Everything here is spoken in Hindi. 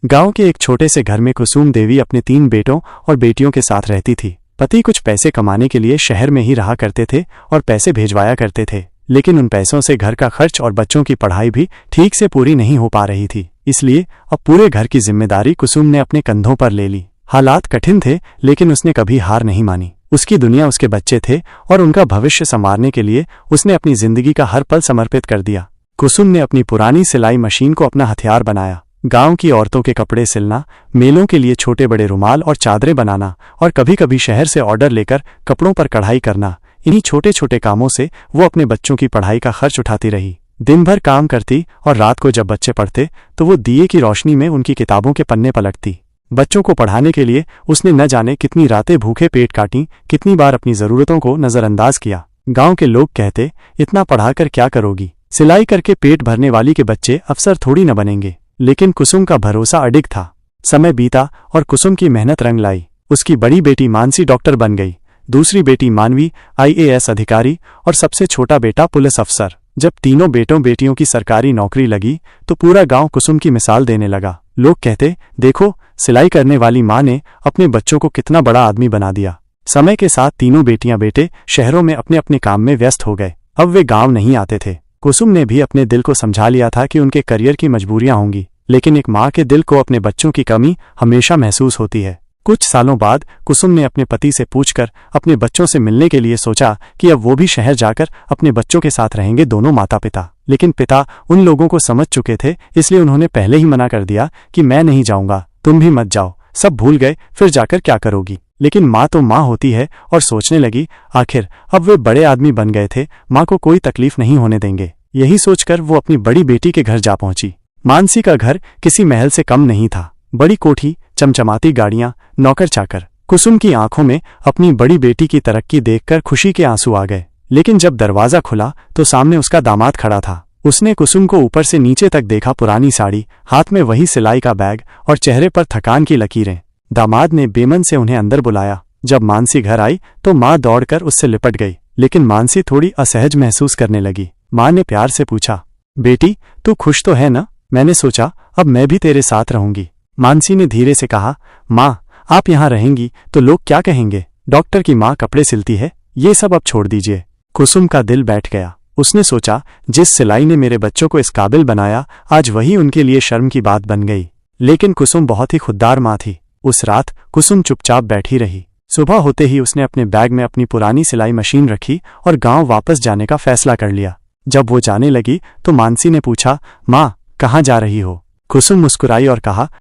गांव के एक छोटे से घर में कुसुम देवी अपने 3 बेटों और बेटियों के साथ रहती थी। पति कुछ पैसे कमाने के लिए शहर में ही रहा करते थे और पैसे भेजवाया करते थे, लेकिन उन पैसों से घर का खर्च और बच्चों की पढ़ाई भी ठीक से पूरी नहीं हो पा रही थी। इसलिए अब पूरे घर की जिम्मेदारी कुसुम ने अपने कंधों पर ले ली। हालात कठिन थे, लेकिन उसने कभी हार नहीं मानी। उसकी दुनिया उसके बच्चे थे और उनका भविष्य संवारने के लिए उसने अपनी जिंदगी का हर पल समर्पित कर दिया। कुसुम ने अपनी पुरानी सिलाई मशीन को अपना हथियार बनाया। गांव की औरतों के कपड़े सिलना, मेलों के लिए छोटे बड़े रुमाल और चादरें बनाना और कभी कभी शहर से ऑर्डर लेकर कपड़ों पर कढ़ाई करना, इन्हीं छोटे छोटे कामों से वो अपने बच्चों की पढ़ाई का खर्च उठाती रही। दिन भर काम करती और रात को जब बच्चे पढ़ते तो वो दिए की रोशनी में उनकी किताबों के पन्ने पलटती। बच्चों को पढ़ाने के लिए उसने न जाने कितनी रातें भूखे पेट काटी, कितनी बार अपनी जरूरतों को नजरअंदाज किया। गांव के लोग कहते, इतना पढ़ाकर क्या करोगी, सिलाई करके पेट भरने वाली के बच्चे अफसर थोड़ी न बनेंगे। लेकिन कुसुम का भरोसा अडिग था। समय बीता और कुसुम की मेहनत रंग लाई। उसकी बड़ी बेटी मानसी डॉक्टर बन गई, दूसरी बेटी मानवी IAS अधिकारी और सबसे छोटा बेटा पुलिस अफसर। जब तीनों बेटों बेटियों की सरकारी नौकरी लगी तो पूरा गांव कुसुम की मिसाल देने लगा। लोग कहते, देखो सिलाई करने वाली माँ ने अपने बच्चों को कितना बड़ा आदमी बना दिया। समय के साथ तीनों बेटियां बेटे शहरों में अपने अपने काम में व्यस्त हो गए। अब वे गांव नहीं आते थे। कुसुम ने भी अपने दिल को समझा लिया था कि उनके करियर की मजबूरियां होंगी, लेकिन एक माँ के दिल को अपने बच्चों की कमी हमेशा महसूस होती है। कुछ सालों बाद कुसुम ने अपने पति से पूछकर अपने बच्चों से मिलने के लिए सोचा कि अब वो भी शहर जाकर अपने बच्चों के साथ रहेंगे, दोनों माता पिता। लेकिन पिता उन लोगों को समझ चुके थे, इसलिए उन्होंने पहले ही मना कर दिया कि मैं नहीं जाऊंगा, तुम भी मत जाओ। सब भूल गए, फिर जाकर क्या करोगी। लेकिन माँ तो माँ होती है और सोचने लगी, आखिर अब वे बड़े आदमी बन गए थे, माँ को कोई तकलीफ नहीं होने देंगे। यही सोचकर वो अपनी बड़ी बेटी के घर जा पहुंची। मानसी का घर किसी महल से कम नहीं था। बड़ी कोठी, चमचमाती गाड़ियां, नौकर चाकर। कुसुम की आंखों में अपनी बड़ी बेटी की तरक्की देखकर खुशी के आंसू आ गए। लेकिन जब दरवाजा खुला तो सामने उसका दामाद खड़ा था। उसने कुसुम को ऊपर से नीचे तक देखा, पुरानी साड़ी, हाथ में वही सिलाई का बैग और चेहरे पर थकान की लकीरें। दामाद ने बेमन से उन्हें अंदर बुलाया। जब मानसी घर आई तो माँ दौड़कर उससे लिपट गई, लेकिन मानसी थोड़ी असहज महसूस करने लगी। माँ ने प्यार से पूछा, बेटी तू खुश तो है ना? मैंने सोचा अब मैं भी तेरे साथ रहूंगी। मानसी ने धीरे से कहा, माँ आप यहाँ रहेंगी तो लोग क्या कहेंगे? डॉक्टर की माँ कपड़े सिलती है, ये सब अब छोड़ दीजिए। कुसुम का दिल बैठ गया। उसने सोचा, जिस सिलाई ने मेरे बच्चों को इस काबिल बनाया, आज वही उनके लिए शर्म की बात बन गई। लेकिन कुसुम बहुत ही खुददार माँ थी। उस रात कुसुम चुपचाप बैठी रही। सुबह होते ही उसने अपने बैग में अपनी पुरानी सिलाई मशीन रखी और गांव वापस जाने का फैसला कर लिया। जब वो जाने लगी तो मानसी ने पूछा, माँ कहाँ जा रही हो? कुसुम मुस्कुराई और कहा,